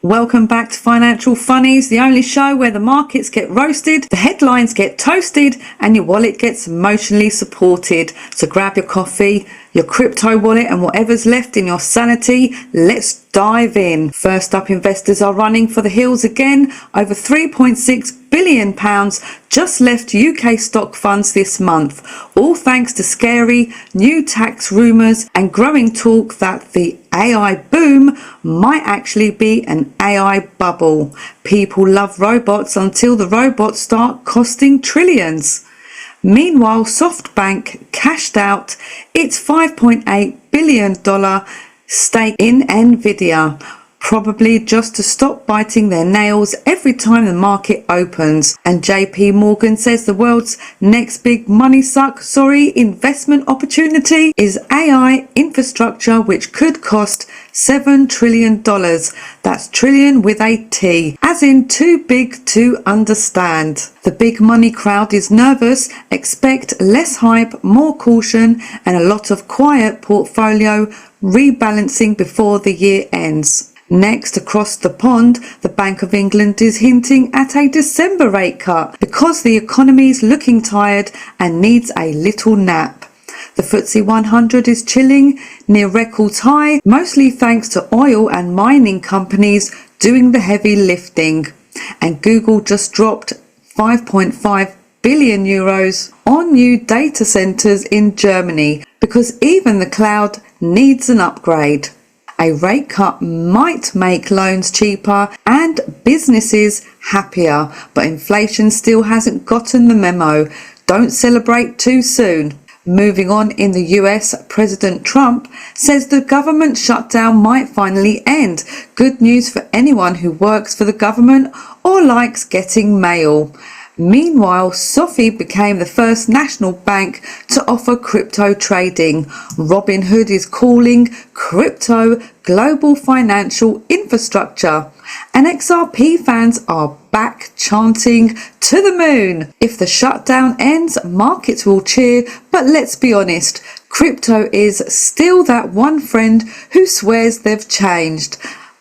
Welcome back to Financial Funnies, the only show where the markets get roasted, the headlines get toasted, and your wallet gets emotionally supported. So grab your coffee, your crypto wallet, and whatever's left in your sanity. Let's dive in. First up, investors are running for the hills again. Over £3.6 billion just left UK stock funds this month, all thanks to scary new tax rumours and growing talk that the AI boom might actually be an AI bubble. People love robots until the robots start costing trillions. Meanwhile, SoftBank cashed out its $5.8 billion stake in Nvidia, probably just to stop biting their nails every time the market opens. And JP Morgan says the world's next big investment opportunity is AI infrastructure, which could cost $7 trillion. That's trillion with a T, as in too big to understand. The big money crowd is nervous. Expect less hype, more caution, and a lot of quiet portfolio rebalancing before the year ends. Next, across the pond, the Bank of England is hinting at a December rate cut because the economy is looking tired and needs a little nap. The FTSE 100 is chilling near records high, mostly thanks to oil and mining companies doing the heavy lifting. And Google just dropped 5.5 billion euros on new data centers in Germany because even the cloud needs an upgrade. A rate cut might make loans cheaper and businesses happier, but inflation still hasn't gotten the memo. Don't celebrate too soon. Moving on, in the US, President Trump says the government shutdown might finally end. Good news for anyone who works for the government or likes getting mail. Meanwhile, SoFi became the first national bank to offer crypto trading. Robinhood is calling crypto global financial infrastructure. And XRP fans are back chanting to the moon. If the shutdown ends, markets will cheer, but let's be honest, crypto is still that one friend who swears they've changed.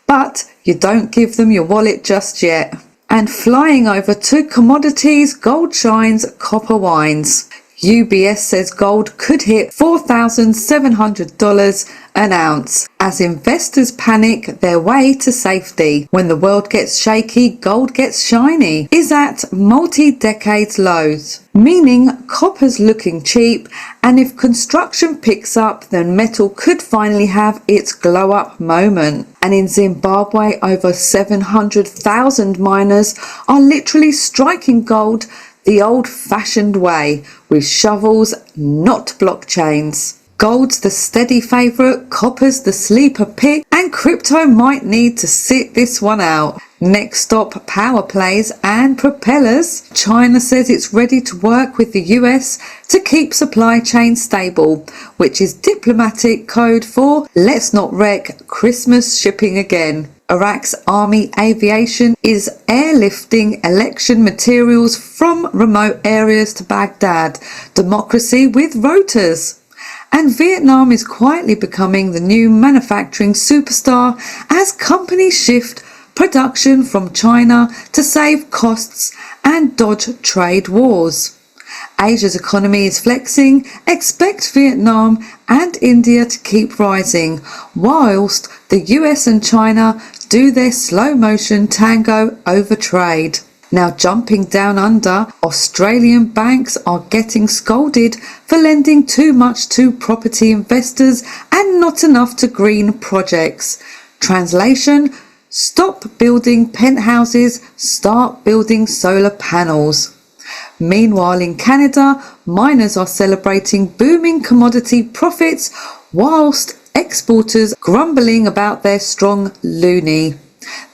But you don't give them your wallet just yet. And flying over to commodities, gold shines, copper wines. UBS says gold could hit $4,700 an ounce as investors panic their way to safety. When the world gets shaky, gold gets shiny, is at multi-decade lows, meaning copper's looking cheap, and if construction picks up, then metal could finally have its glow up moment. And in Zimbabwe, over 700,000 miners are literally striking gold the old-fashioned way, with shovels, not blockchains. Gold's the steady favourite, copper's the sleeper pick, and crypto might need to sit this one out. Next stop, power plays and propellers. China says it's ready to work with the US to keep supply chains stable, which is diplomatic code for let's not wreck Christmas shipping again. Iraq's army aviation is airlifting election materials from remote areas to Baghdad. Democracy with rotors. And Vietnam is quietly becoming the new manufacturing superstar as companies shift production from China to save costs and dodge trade wars. Asia's economy is flexing. Expect Vietnam and India to keep rising, whilst the US and China do their slow motion tango over trade. Now jumping down under, Australian banks are getting scolded for lending too much to property investors and not enough to green projects. Translation: stop building penthouses, start building solar panels. Meanwhile, in Canada, miners are celebrating booming commodity profits whilst exporters grumbling about their strong loonie.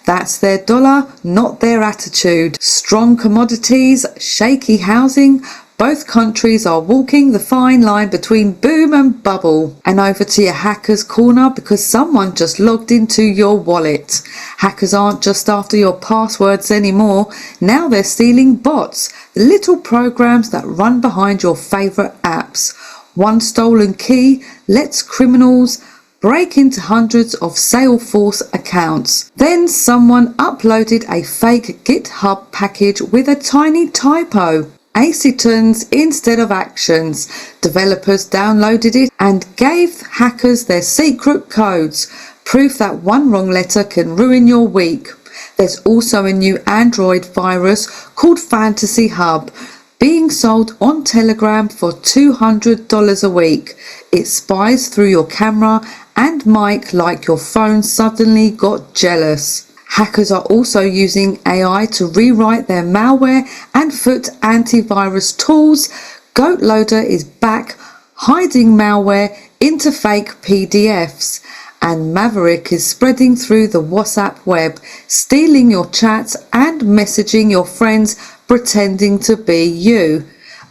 That's their dollar, not their attitude. Strong commodities, shaky housing. Both countries are walking the fine line between boom and bubble. And over to your hackers corner because someone just logged into your wallet. Hackers aren't just after your passwords anymore. Now they're stealing bots, the little programs that run behind your favourite apps. One stolen key lets criminals break into hundreds of Salesforce accounts. Then someone uploaded a fake GitHub package with a tiny typo. Acetons instead of actions. Developers downloaded it and gave hackers their secret codes. Proof that one wrong letter can ruin your week. There's also a new Android virus called Fantasy Hub being sold on Telegram for $200 a week. It spies through your camera and mic like your phone suddenly got jealous. Hackers are also using AI to rewrite their malware and foot antivirus tools. GoatLoader is back hiding malware into fake PDFs. And Maverick is spreading through the WhatsApp web, stealing your chats and messaging your friends pretending to be you.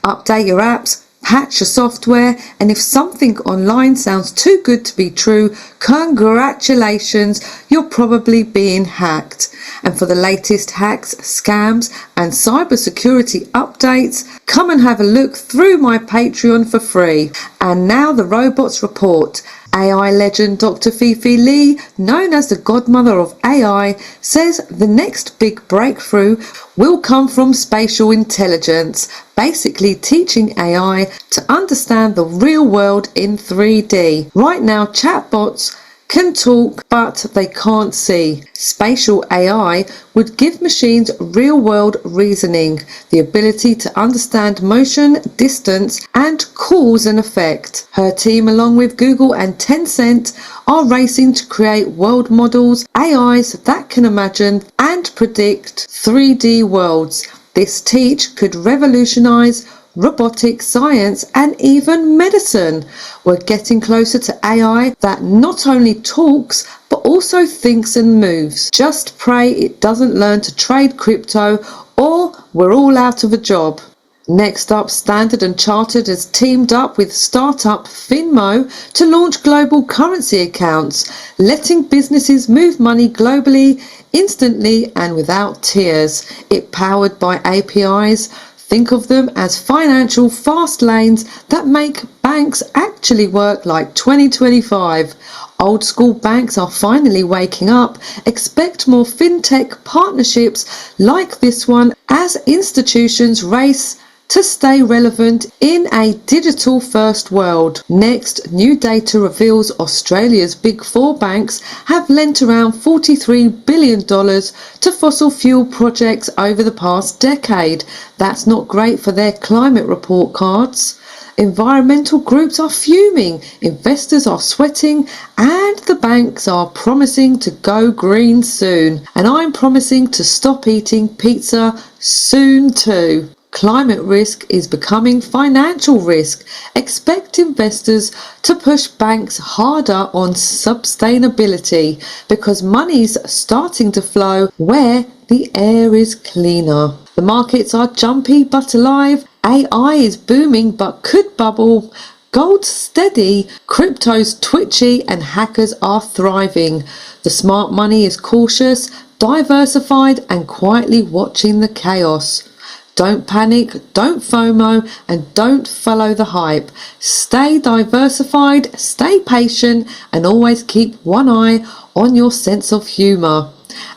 Update your apps, patch your software, and if something online sounds too good to be true, congratulations, you're probably being hacked. And for the latest hacks, scams, and cybersecurity updates, come and have a look through my Patreon for free. And now the Robots Report. AI legend Dr. Fifi Lee, known as the godmother of AI, says the next big breakthrough will come from spatial intelligence, basically teaching AI to understand the real world in 3D. Right now, chatbots can talk, but they can't see. Spatial AI would give machines real-world reasoning, the ability to understand motion, distance, and cause and effect. Her team, along with Google and Tencent, are racing to create world models, AIs that can imagine and predict 3D worlds. This teach could revolutionize robotics, science, and even medicine. We're getting closer to AI that not only talks but also thinks and moves. Just pray it doesn't learn to trade crypto or we're all out of a job. Next up, Standard and Chartered has teamed up with startup Finmo to launch global currency accounts, letting businesses move money globally, instantly and without tears. It powered by APIs. Think of them as financial fast lanes that make banks actually work like 2025. Old school banks are finally waking up. Expect more fintech partnerships like this one as institutions race to stay relevant in a digital first world. Next, new data reveals Australia's big four banks have lent around $43 billion to fossil fuel projects over the past decade. That's not great for their climate report cards. Environmental groups are fuming, investors are sweating, and the banks are promising to go green soon. And I'm promising to stop eating pizza soon too. Climate risk is becoming financial risk. Expect investors to push banks harder on sustainability because money's starting to flow where the air is cleaner. The markets are jumpy but alive. AI is booming but could bubble. Gold's steady, crypto's twitchy, and hackers are thriving. The smart money is cautious, diversified, and quietly watching the chaos. Don't panic, don't FOMO, and don't follow the hype. Stay diversified, stay patient, and always keep one eye on your sense of humour.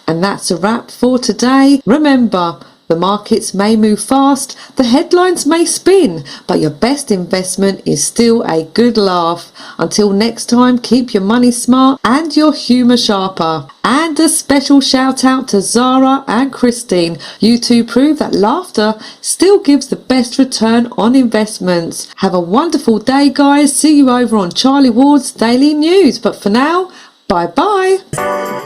And that's a wrap for today. Remember, the markets may move fast, the headlines may spin, but your best investment is still a good laugh. Until next time, keep your money smart and your humour sharper. And a special shout out to Zara and Christine. You two prove that laughter still gives the best return on investments. Have a wonderful day, guys. See you over on Charlie Ward's Daily News. But for now, bye bye.